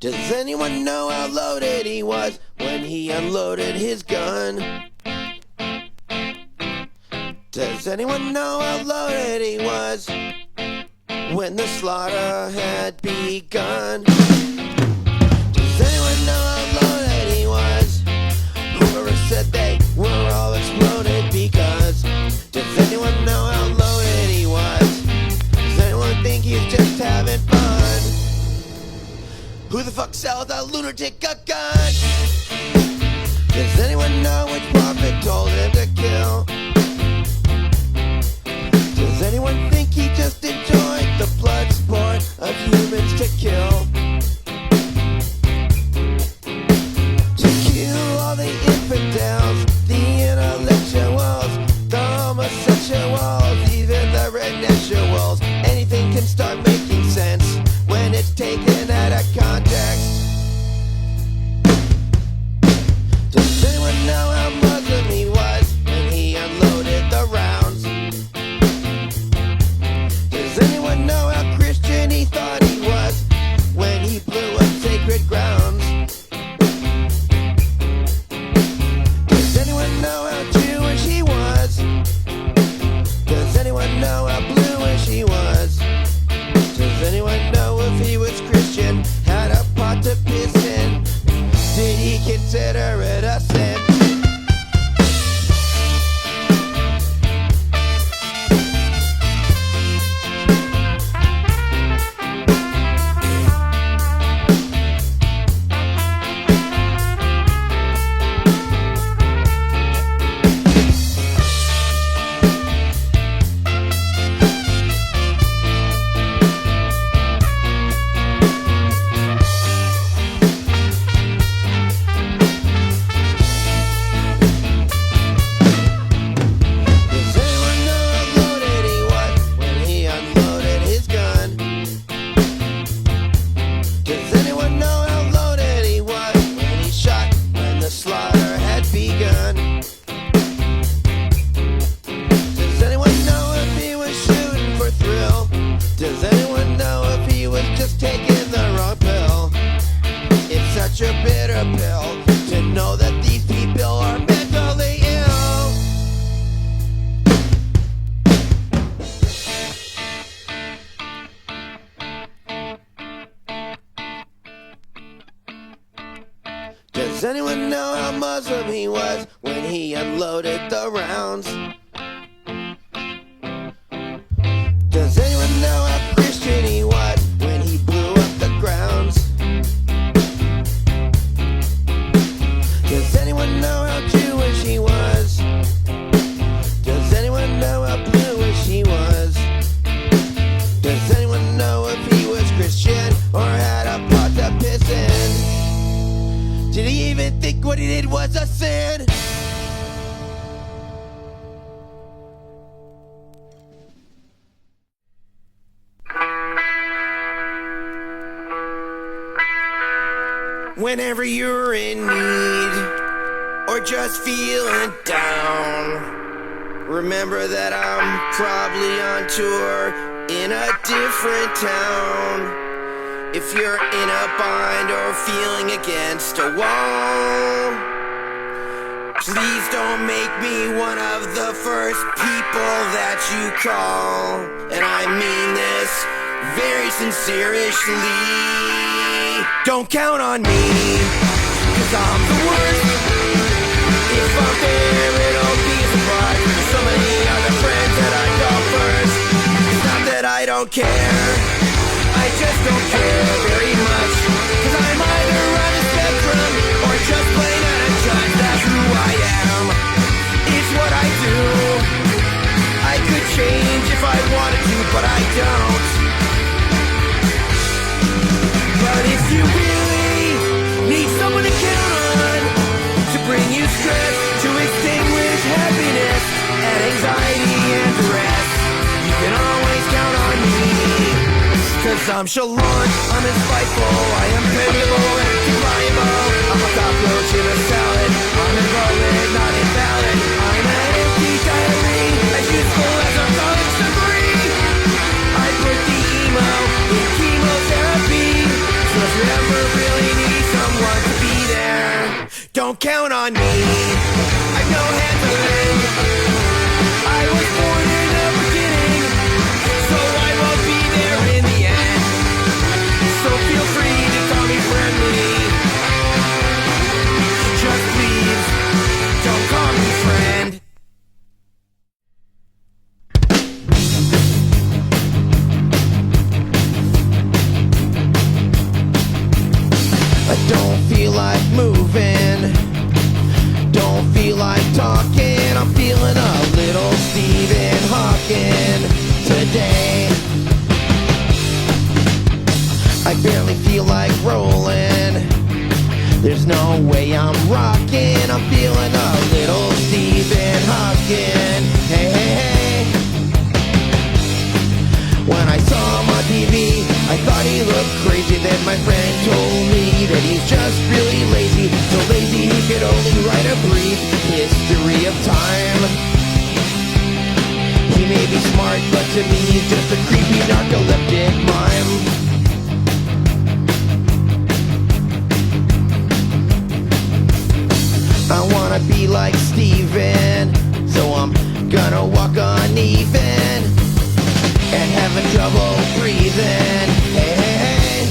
Does anyone know how loaded he was when he unloaded his gun? Does anyone know how loaded he was when the slaughter had begun? Does anyone know how loaded he was? Whoever said they were all exploded because? Does anyone know how loaded he was? Does anyone think he's just having fun? Who the fuck sells a lunatic a gun? Does anyone know which prophet told him to kill? Does anyone think he just enjoyed the blood sport of humans to kill? To kill all the infidels, the intellectuals, the homosexuals, even the renexuals. Anything can start making sense when it's taken out of context. Does anyone know how Muslim he was when he unloaded the rounds? Does anyone know how Christian he thought he was when he blew up sacred grounds? Does anyone know how Jewish he was? Does anyone know how bluish he was? Does anyone know if he was Christian, had a pot to piss in? Did he consider it a sin? Does anyone know how Muslim he was when he unloaded the rounds? Does anyone know how Christian he was when he blew up the grounds? Does anyone know how Jewish he was? Does anyone know how bluish he was? Does anyone know if he was Christian or had a pot to piss in? Did he even think what he did was a sin? Whenever you're in need or just feeling down, remember that I'm probably on tour in a different town. If you're in a bind or feeling against a wall, please don't make me one of the first people that you call. And I mean this very sincerely. Don't count on me, 'cause I'm the worst. If I'm there, it'll be a surprise. There's so many other friends that I call first. It's not that I don't care, I just don't care very much, 'cause I'm either on the spectrum or just plain out of touch. That's who I am, it's what I do. I could change if I wanted to, but I don't. But if you really need someone to count on, to bring you stress, to extinguish happiness and anxiety and stress, you can always count on me. 'Cause I'm Shalon, I'm insightful, I am pitiable and reliable. I'm a cockroach in a salad, I'm invalid, not invalid. I'm an empty diary, as useful as a college degree. I put the emo in chemotherapy, so if you're ever really don't count on me. I've no hand to lend. I was born in the beginning, so I won't be there in the end. So feel free to call me friendly. Just please, don't call me friend. I don't feel like moving, don't feel like talking. I'm feeling a little Stephen Hawking today. I barely feel like rolling, there's no way I'm rocking. I'm feeling a little Stephen Hawking. Hey, hey, hey. When I saw him on TV, I thought he looked crazy. Then my friend told me that he's just really lazy. So lazy he could only write a brief history of time. He may be smart, but to me he's just a creepy narcoleptic mime. I wanna be like Steven, so I'm gonna walk uneven and having trouble breathing. Hey, hey, hey.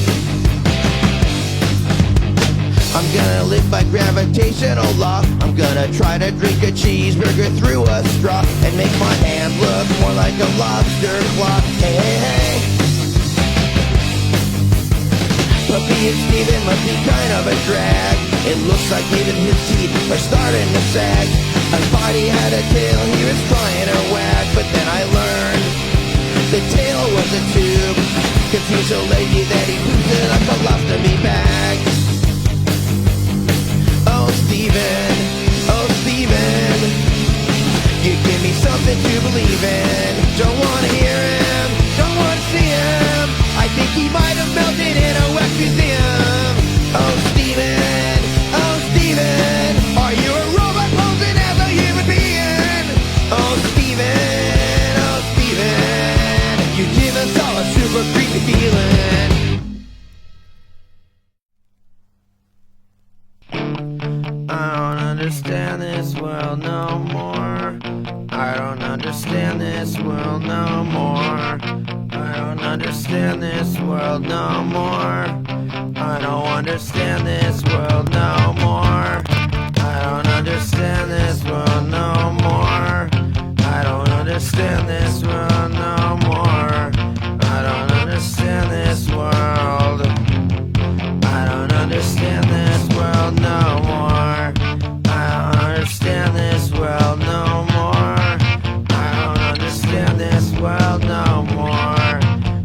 I'm gonna live by gravitational law. I'm gonna try to drink a cheeseburger through a straw and make my hand look more like a lobster claw. Hey, hey, hey. But being Steven must be kind of a drag. It looks like even his teeth are starting to sag. His body had a tail he was trying to wag, but then I learned the tail was a tube, 'cause he's so lazy that he poops in a colostomy bag. Oh Steven, you give me something to believe in. Don't wanna hear him, don't wanna see him. I think he might have melted in a wax museum. Oh Steven, are you a robot posing as a human being? Oh Steven, you give us all a super creepy feeling. I don't understand this world no more. I don't understand this world no more. I don't understand this world no more. I don't understand this world no more. I don't understand this world no more. I don't understand this world no more. I don't understand this world. I don't understand this world no more. I don't understand this world no more. I don't understand this world no more.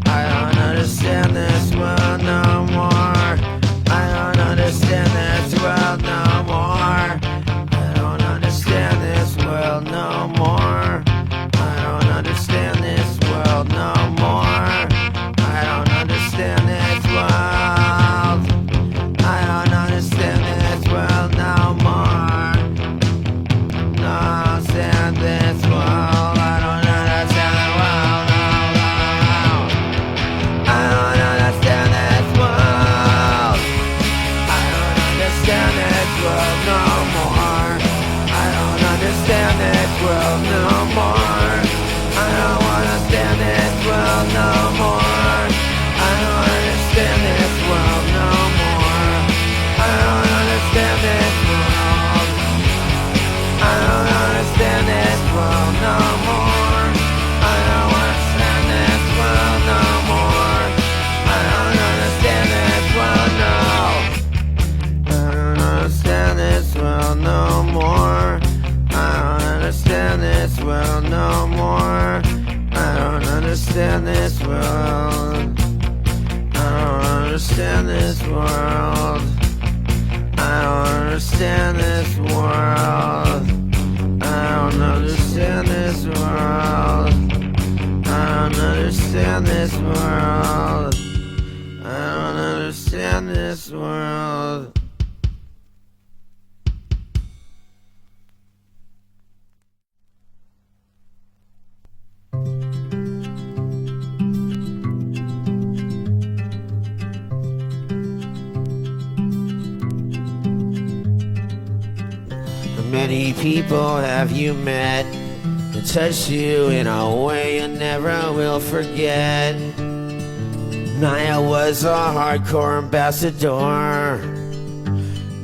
I don't understand this world no more. I don't understand this world no more. I don't understand this world no more. I don't understand this world no more. I don't understand this world. I don't understand this world no more. No, understand this world. I don't understand the world no more. I don't understand this world. I don't understand this world no more. I don't understand this world no more. I don't understand this world no more. I don't understand this world no more. I don't understand this world. I don't understand this world no more. I don't understand this world no more. I don't understand this world no. I don't understand this world no more. I don't understand this world no more. I don't understand this world. I don't understand this world. I don't understand this world. I don't understand this world. I don't understand this world. I don't understand this world. many people have you met that touched you in a way you never will forget? Naja was a hardcore ambassador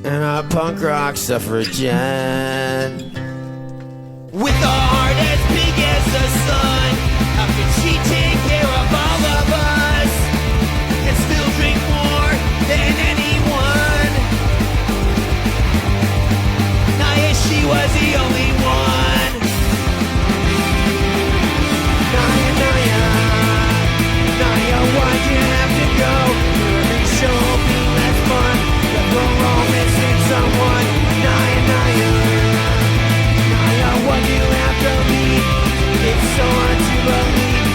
and a punk rock suffragette. With a heart as big as the sun, how could she take care of all of us and still drink more than anyone? Naja, she was the only one. Naja, Naja, Naja, why'd you have to go? Every show be less fun, but we're all missing someone. Naja, Naja, Naja, what you have to leave? It's so hard to believe.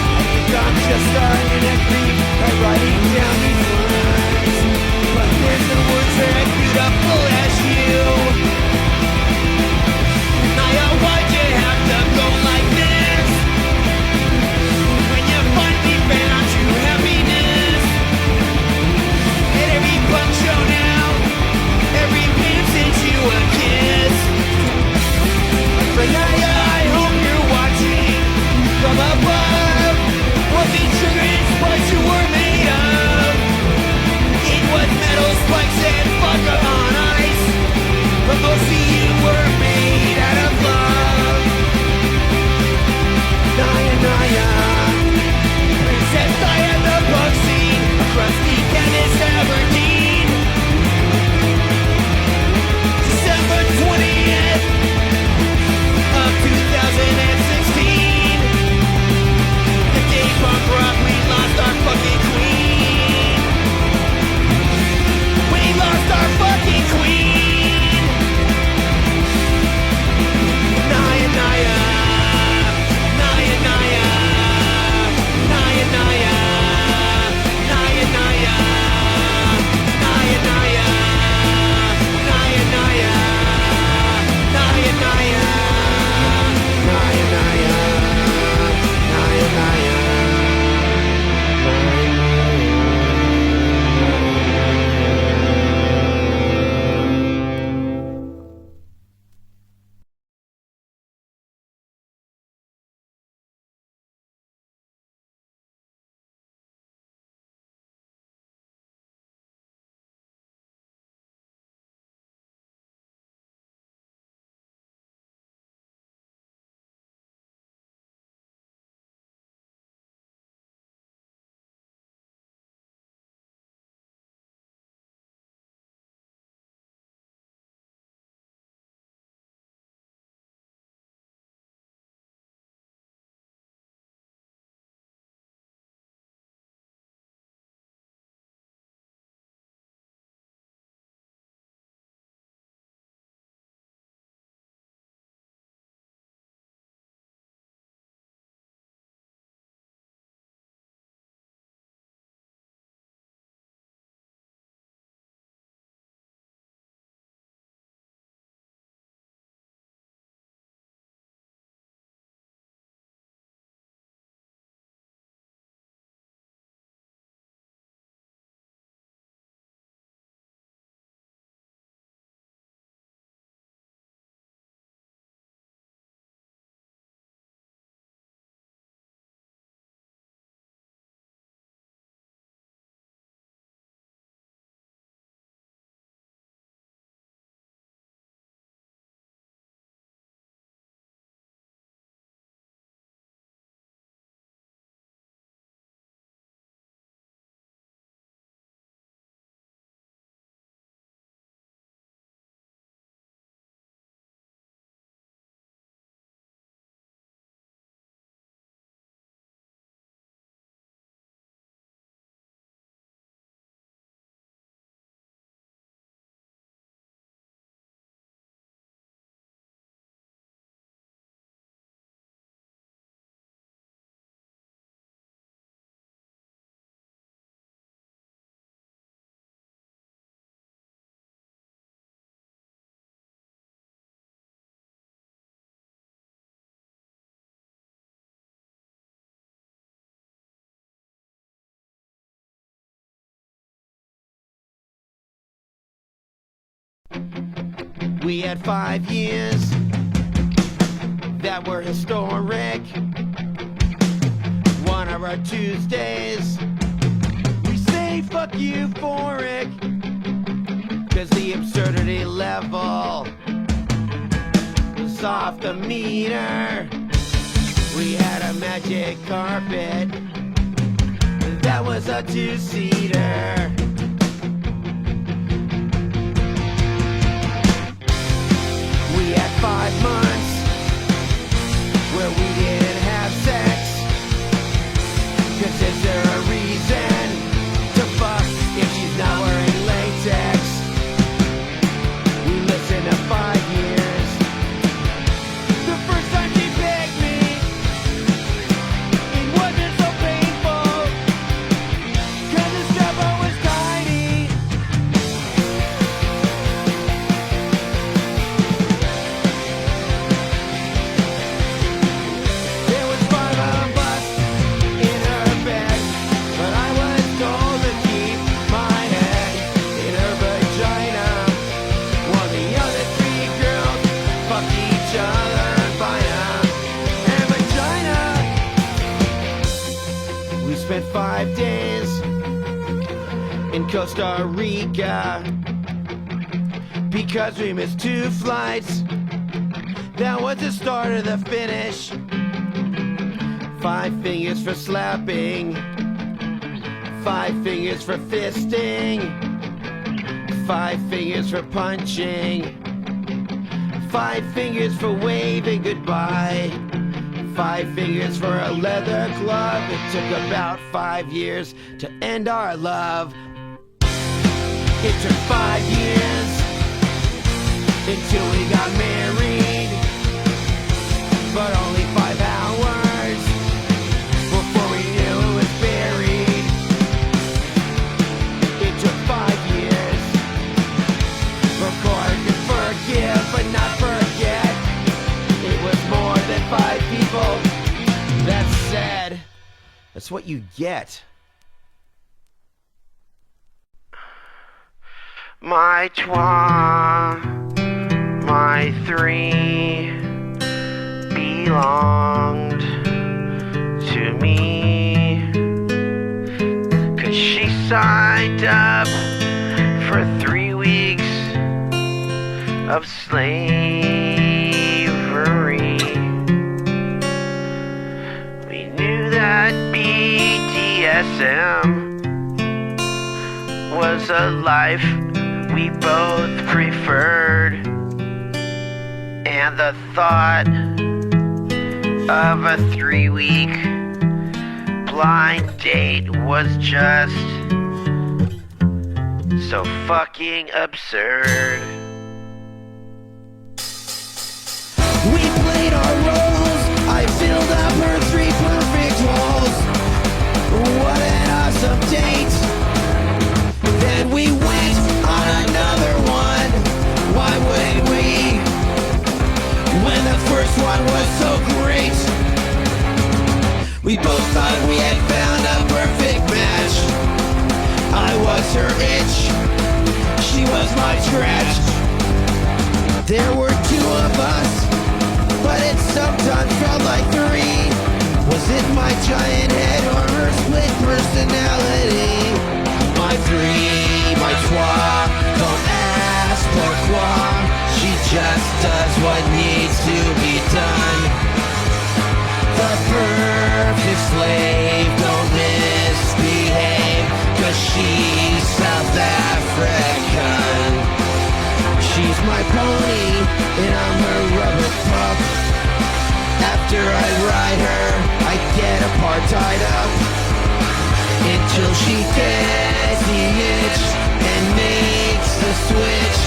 We had 5 years that were historic. One of our Tuesdays, we say fuck euphoric, 'cause the absurdity level was off the meter. We had a magic carpet that was a 2-seater. We had 5 months where we didn't have sex. 'Cause is there a reason to fuck if she's not wearing latex? We listened to 5 years. The first time she picked me, it wasn't so painful, 'cause the strap-on was tiny. There was 5 of us in her bed, but I was told to keep my head in her vagina, while the other 3 girls fucked each other in vagina and vagina. We spent 5 days in Costa Rica because we missed 2 flights. That was the start of the finish. 5 fingers for slapping, 5 fingers for fisting, 5 fingers for punching, 5 fingers for waving goodbye, 5 fingers for a leather glove. It took about 5 years to end our love. It took 5 years until we got married, but only 5 hours before we knew it was buried. It took 5 years before I could forgive but not forget. It was more than 5 people that said, that's what you get. My Trois, my 3 belonged to me, 'cause she signed up for 3 weeks of slavery. We knew that BDSM was a life we both preferred, and the thought of a 3-week blind date was just so fucking absurd. We played our roles. I filled up her 3 perfect holes. What an awesome date. Then we went on another one. Why wouldn't we? When the first one was so great. We both thought we had found a perfect match. I was her itch, she was my scratch. There were 2 of us, but it sometimes felt like 3. Was it my giant head or her split personality? My 3, my Trois, don't ask pourquoi. She just does what needs to be done. The perfect slave, don't misbehave, 'cause she's South African. She's my pony, and I'm her rubber pup. After I ride her, I get a part tied up, until she gets the itch and makes the switch,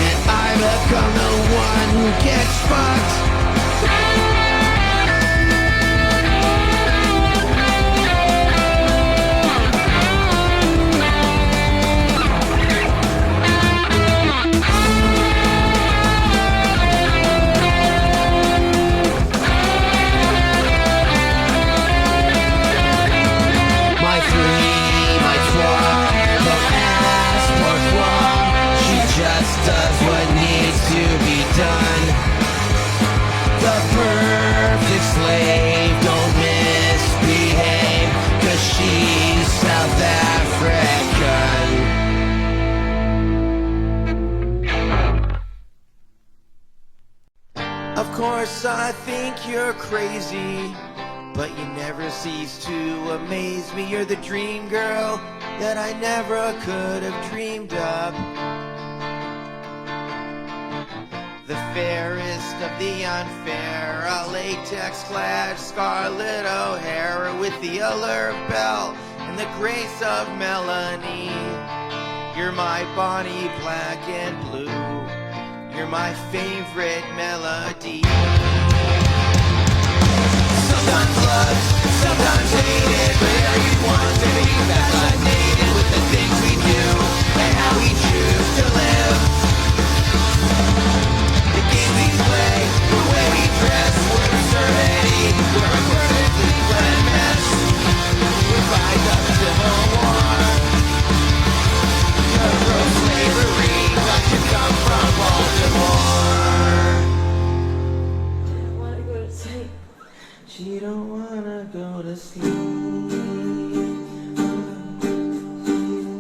and I become the one who gets fucked. Does what needs to be course I think you're crazy, but you never cease to amaze me. You're the dream girl that I never could have dreamed of. The fairest of the unfair, a latex-clad Scarlett O'Heroin with the allure of Belle and the grace of Melanie. You're my Bonnie, black and blue. You're my favorite melody. Sometimes loved, sometimes hated, but everyone's to be fascinated with the things we do and how we choose to live. The games we play, the way we dress, we're absurdity, we're a perfectly blend mess. We fight up civil war, pro slavery, like you come from Baltimore. She don't wanna go to sleep.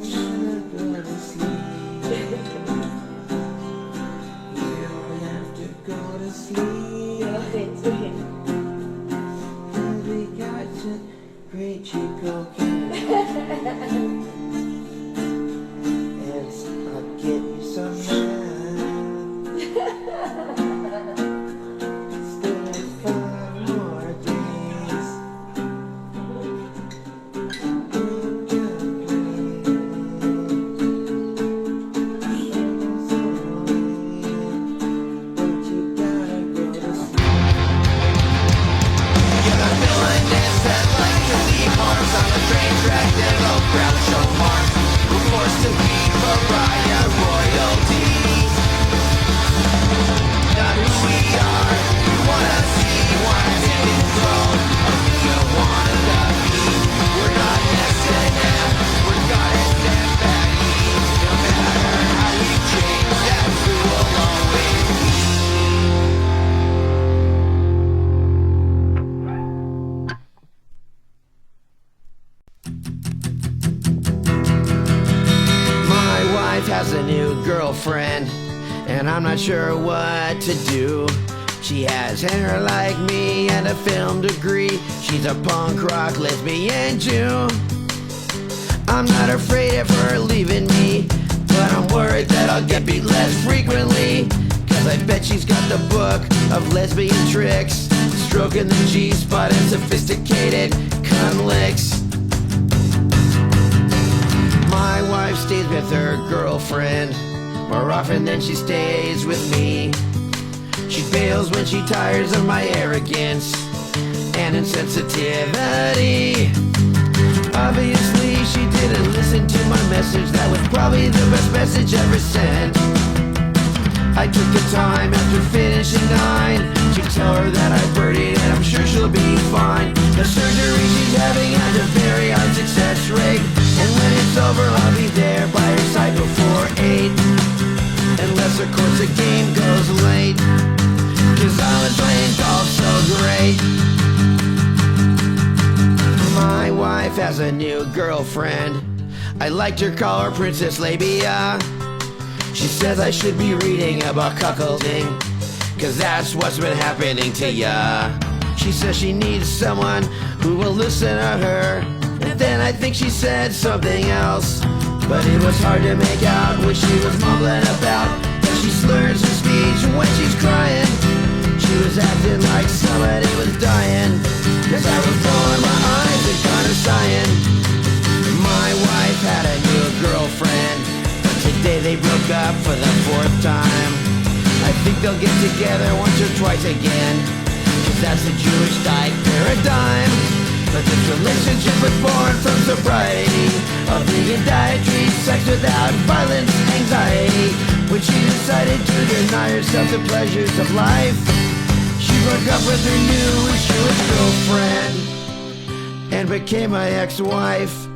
She don't wanna go to sleep. You don't have to go to sleep. We got you great Chico and I'll get you some has a new girlfriend, and I'm not sure what to do. She has hair like me and a film degree. She's a punk rock lesbian Jew. I'm not afraid of her leaving me, but I'm worried that I'll get beat less frequently. Cause I bet she's got the book of lesbian tricks, stroking the G-spot and sophisticated cunt licks. My wife stays with her girlfriend more often than she stays with me. She bails when she tires of my arrogance and insensitivity. Obviously she didn't listen to my message. That was probably the best message ever sent. I took the time after finishing 9 to tell her that I birdied and I'm sure she'll be fine. The surgery she's having has a very high success rate, and when it's over I'll be there by her side before 8. Unless of course the game goes late, cause I was playing golf so great. My wife has a new girlfriend. I like to call her Princess Labia. She says I should be reading about cuckolding, cause that's what's been happening to ya. She says she needs someone who will listen to her, and then I think she said something else, but it was hard to make out what she was mumbling about. And she slurs her speech when she's crying. She was acting like somebody was dying, cause I was rolling my eyes and kinda sighing. My wife had a new girlfriend, but today they broke up for the 4th time. I think they'll get together once or twice again, cause that's the Jewish diet paradigm. But this relationship was born from sobriety, a vegan dietary, sex without violence, anxiety. When she decided to deny herself the pleasures of life, she broke up with her new Jewish girlfriend and became my ex-wife.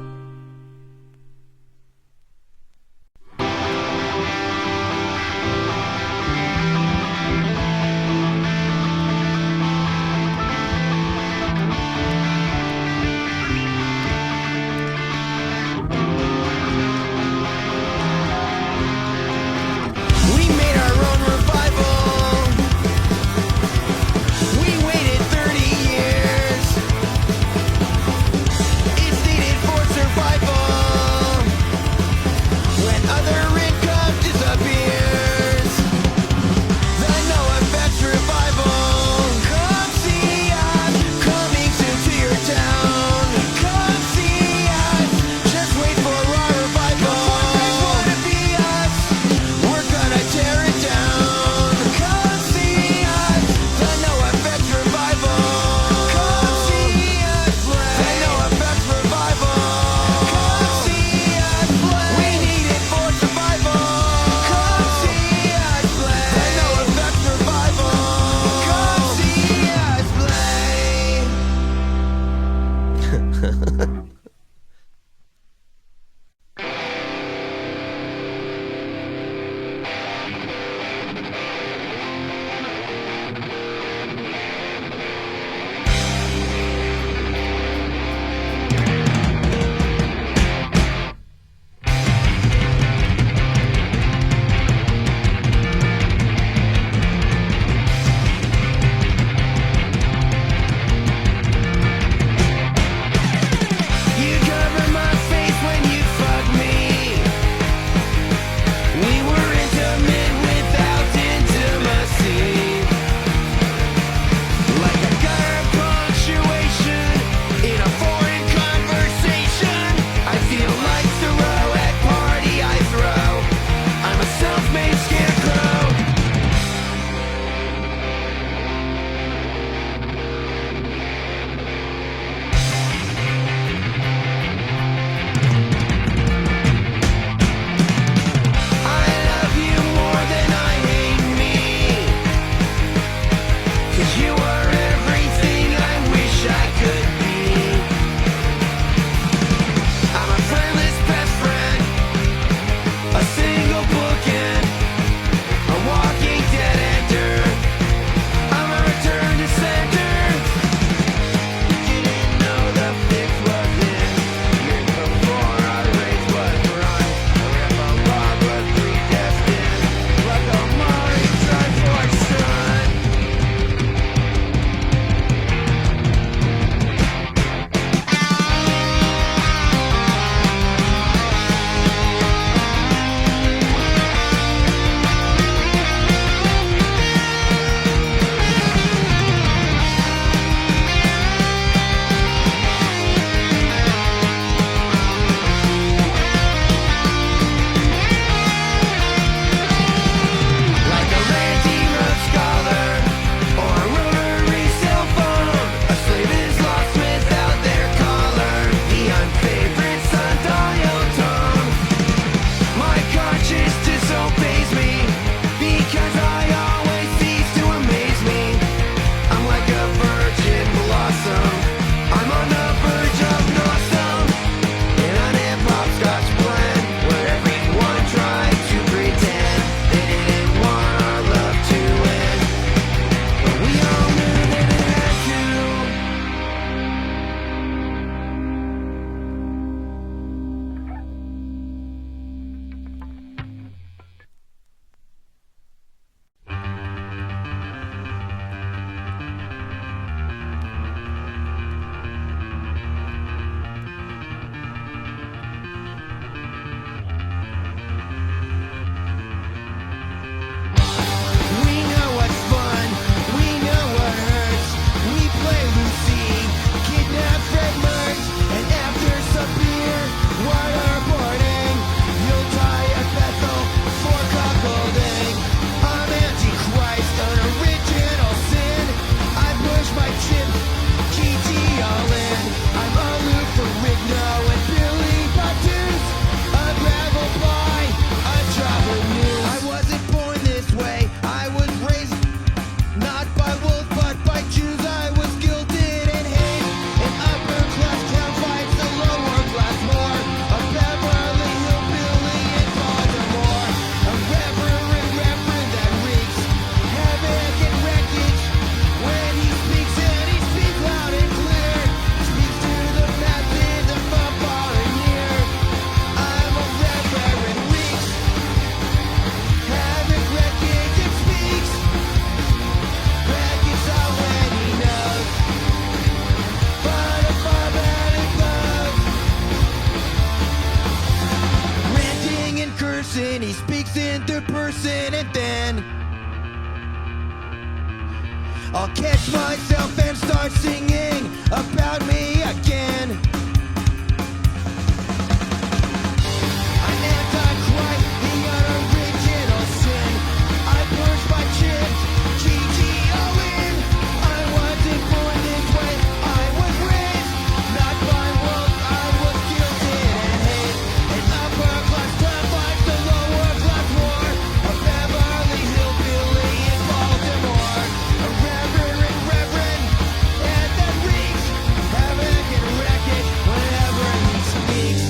I'll catch myself and start singing about me again. I'm Antichrist, the unoriginal sin. I purged my chips, GGOing. I wasn't born this way, I was raised not by wolves, I was guilted and hate. An upper class crime fights the lower class war. A Beverly Hillbilly in Baltimore. A reverend, and that reeks havoc and wreckage whenever he speaks.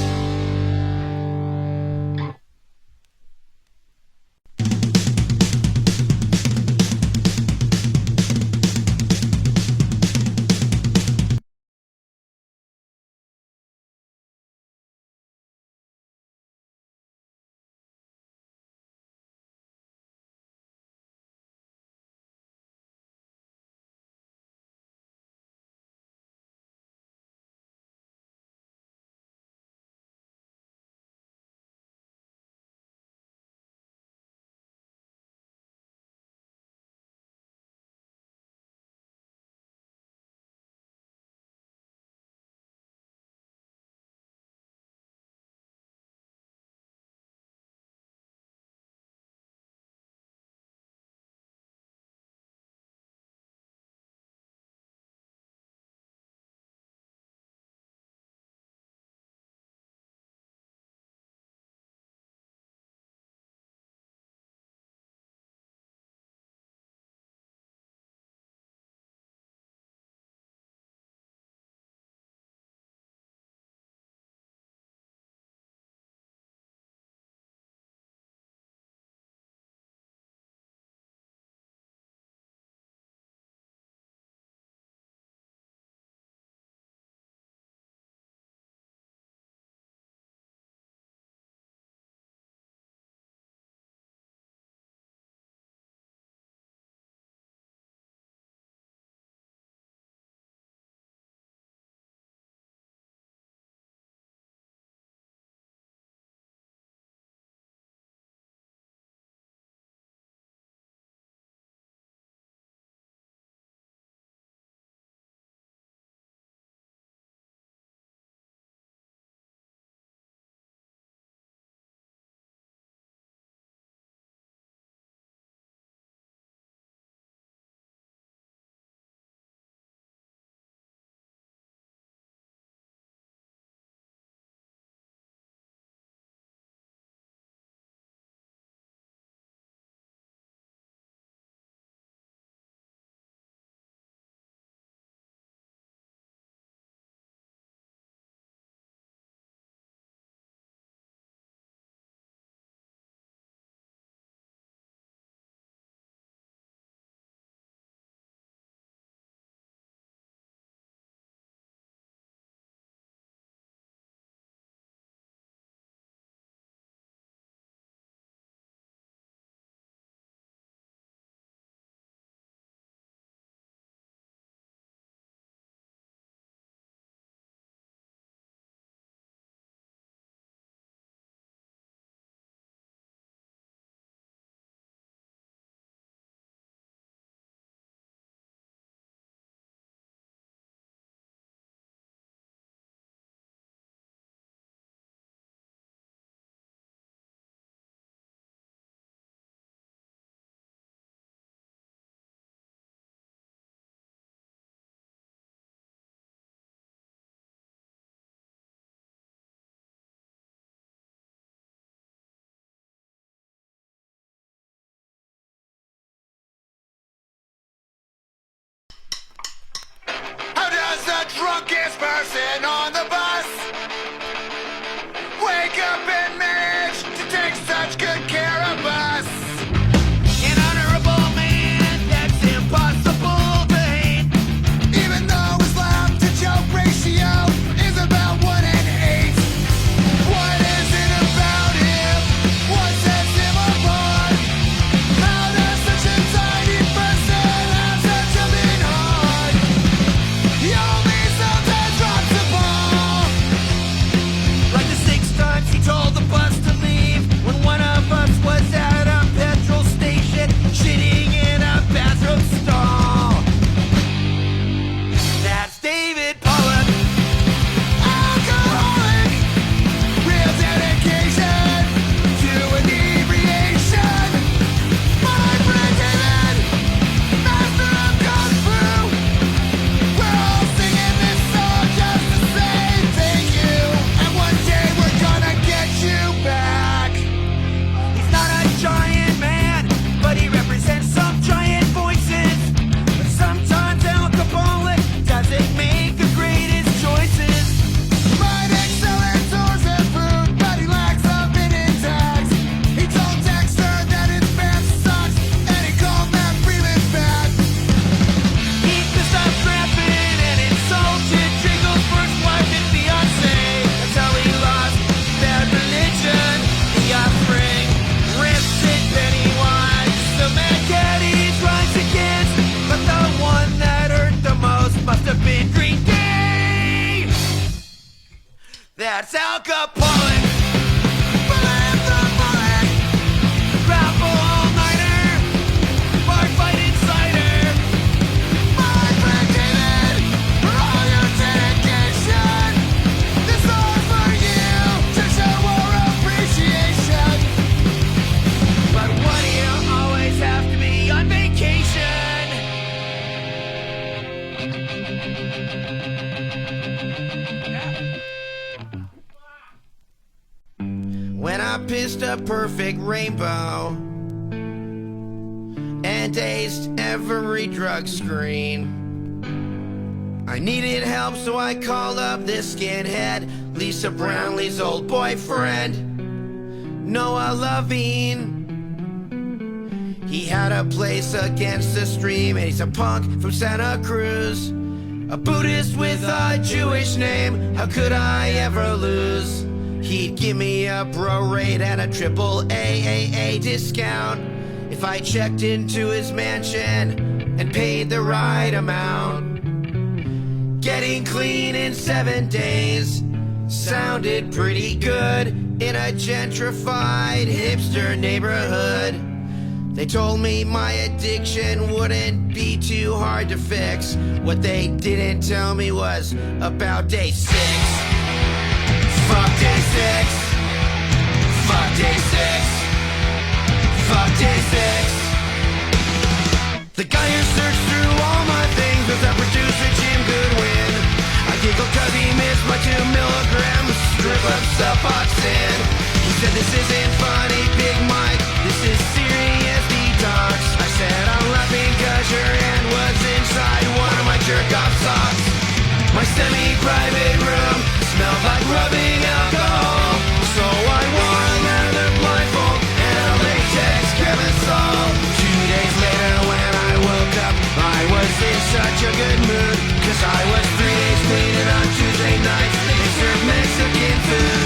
Drunkest person on the bus wake up and manage to take such good care of us. An honorable man that's impossible to hate, even though his laugh to joke ratio is about 1:8. What is it about him? What sets him apart? How does such a tiny person have such a mean heart? He only sometimes drops the ball. That's Alcopollack. Grapple all-nighter. Bar fight insider. My friend David, for all your dedication. This song's for you to show our appreciation. But why do you always have to be on vacation? When I pissed a perfect rainbow and aced every drug screen, I needed help, so I called up this skinhead, Lisa Brownlee's old boyfriend, Noah Levine. He had a place against the stream, and he's a punk from Santa Cruz, a Buddhist with a Jewish name. How could I ever lose? He'd give me a bro rate and a triple AAA discount if I checked into his mansion and paid the right amount. Getting clean in 7 days sounded pretty good in a gentrified hipster neighborhood. They told me my addiction wouldn't be too hard to fix. What they didn't tell me was about day 6. Fuck day 6. Fuck day 6. Fuck day 6. The guy who searched through all my things was our producer Jim Goodwin. I giggled cause he missed my 2 milligrams strip of Suboxone. He said this isn't funny, Big Mike, this is serious detox. I said I'm laughing cause your hand was inside one of my jerk-off socks. My semi-private room smelled like rubbing alcohol, so I wore a leather blindfold and a latex camisole. 2 days later when I woke up, I was in such a good mood, cause I was 3 days clean and on Tuesday nights they served Mexican food.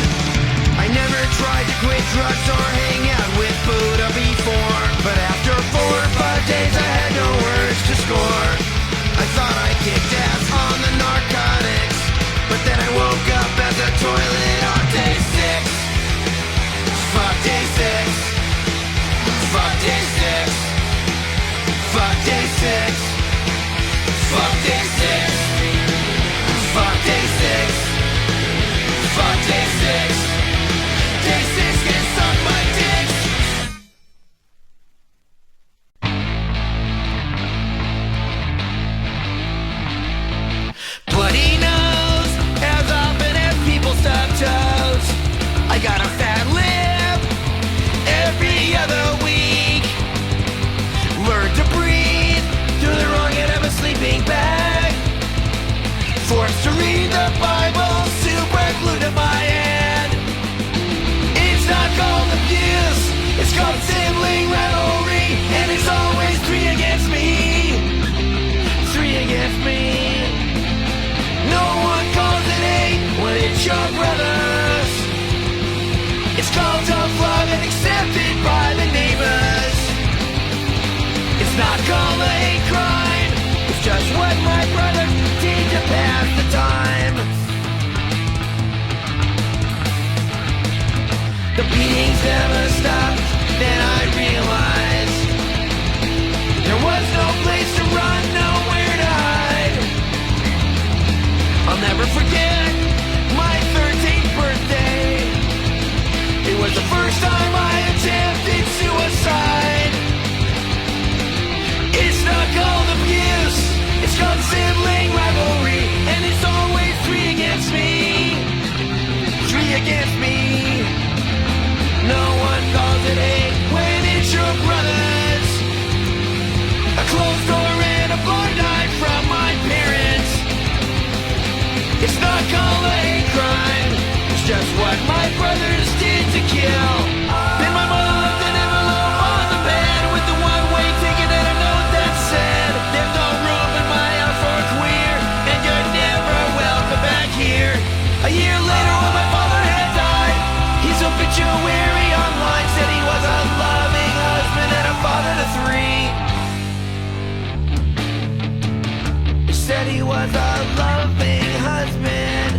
I never tried to quit drugs or hang out with Buddha before, but after 4 or 5 days I had no words to score. I thought I kicked ass on the narcotics, but then I woke up at the toilet on day 6. Fuck day 6. Fuck day 6. Fuck day 6. Fuck day 6. Fuck day 6. Fuck day 6. Day 6 can suck my dick. Bloody nose, as often as people stub toes. I got a fat lip every other week. Learn to breathe through the wrong end of a sleeping bag. Forced to read the Bible, super glued to my hand. It's not called abuse, it's called sibling rivalry, and it's always 3 against me. 3 against me. No one calls it hate when it's your brothers. It's called tough love and accepted by the neighbors. It's not called a hate crime, it's just what my brothers did to pass the time. The beatings never stopped, then I realized there was no place to run, nowhere to hide. I'll never forget my 13th birthday. It was the first time I attempted suicide. It's not called abuse, it's called sibling rivalry, and it's always 3 against me. 3 against me. No one calls it hate when it's your brothers. A closed door and a blind eye from my parents. It's not called a hate crime, it's just what my brothers did to kill. Then my mother left an envelope on the bed with the one-way ticket and a note that said, there's no room in my house for a queer, and you're never welcome back here. A year later when my father had died, his obituary online said he was a loving husband and a father to 3. He said he was a loving husband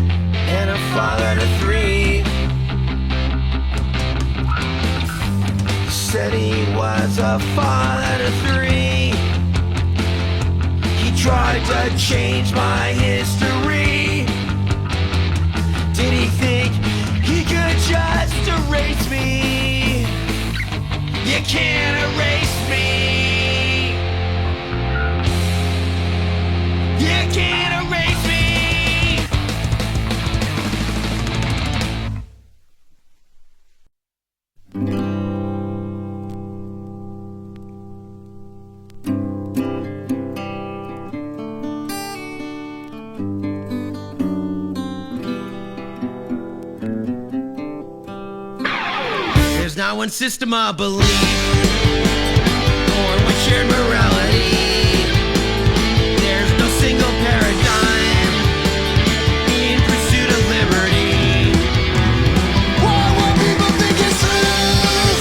and a father to 3. a father to 3. He tried to change my history. Did he think he could just erase me? You can't erase me. You can't erase me. There's not one system of belief or one shared morality. There's no single paradigm in pursuit of liberty. What people think is truth,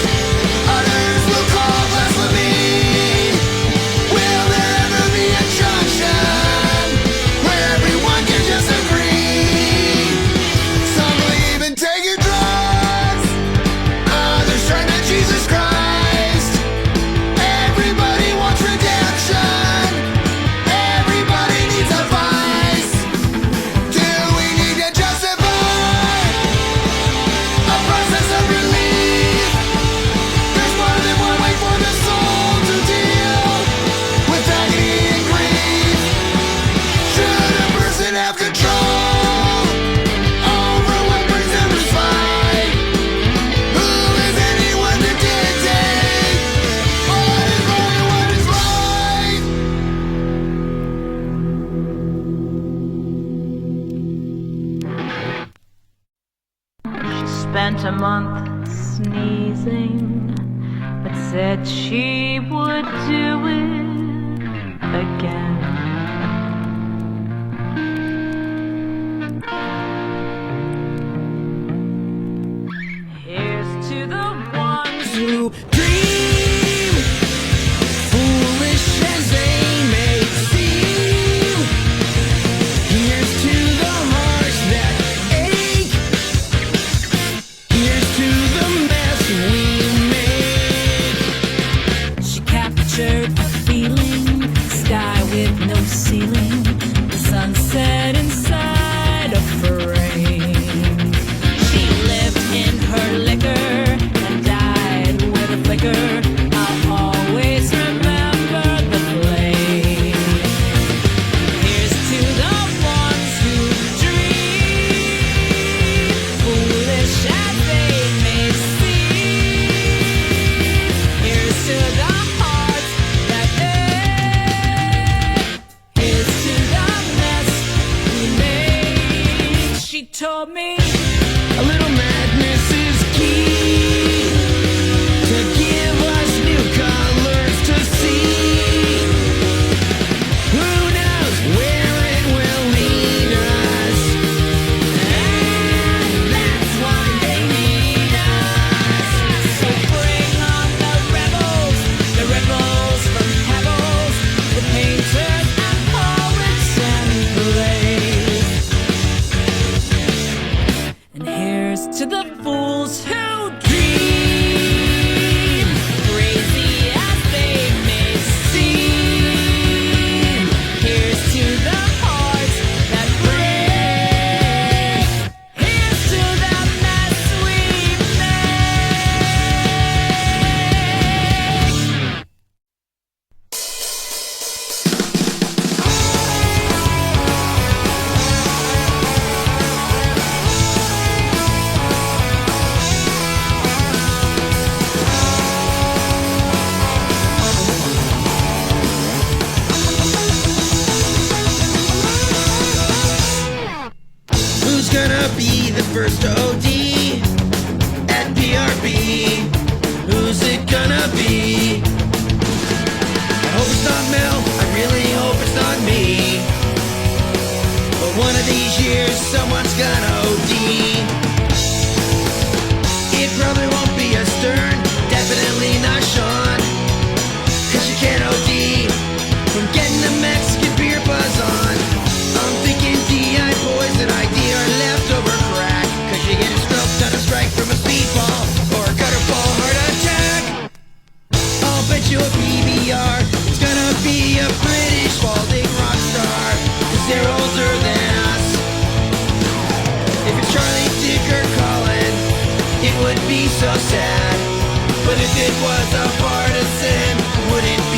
others will call blasphemy. Will there ever be a junction where everyone can just agree? Some believe in taking drugs, others turn to Jesus Christ. Everybody wants redemption, everybody needs a vice. Do we need to justify a process of relief? There's more than one way for the soul to deal with agony and grief. Should a person have control over what brings them to fight? Who is anyone to dictate what is wrong and what is right? Spent a month sneezing, but said she would do it again. Here's to the ones who Dream, foolish as they may seem. Here's to the hearts that ache. Here's to the mess we make. she captured a feeling, sky with no ceiling, the sunset inside a frame. She lived in her liquor and died with a flicker. I'll always remember the flame. Here's to the ones who dream, foolish as they may seem. Here's to the hearts that ache. Here's to the mess we made. She told me A little madness is key to give us new colors to see. Who knows where it will lead us? and that's why they need us. So bring on the rebels from pebbles, the painters and poets and plays. And here's to the fools who dream, crazy as they may seem. Here's to the hearts that break. Here's to the mess we make. Who's gonna be the first to OD at PRB? Who's it gonna be? I hope it's not Mel, I really hope it's not me. But one of these years, someone's gonna OD. It probably won't be a Stern, definitely not Sean. 'Cause you can't OD from getting a Mexican beer buzz on. I'm thinking DI poison ID or leftover crack. 'Cause you get stroked on a strike from a speedball or a gutter ball heart attack. I'll bet so sad. But if it was a partisan, wouldn't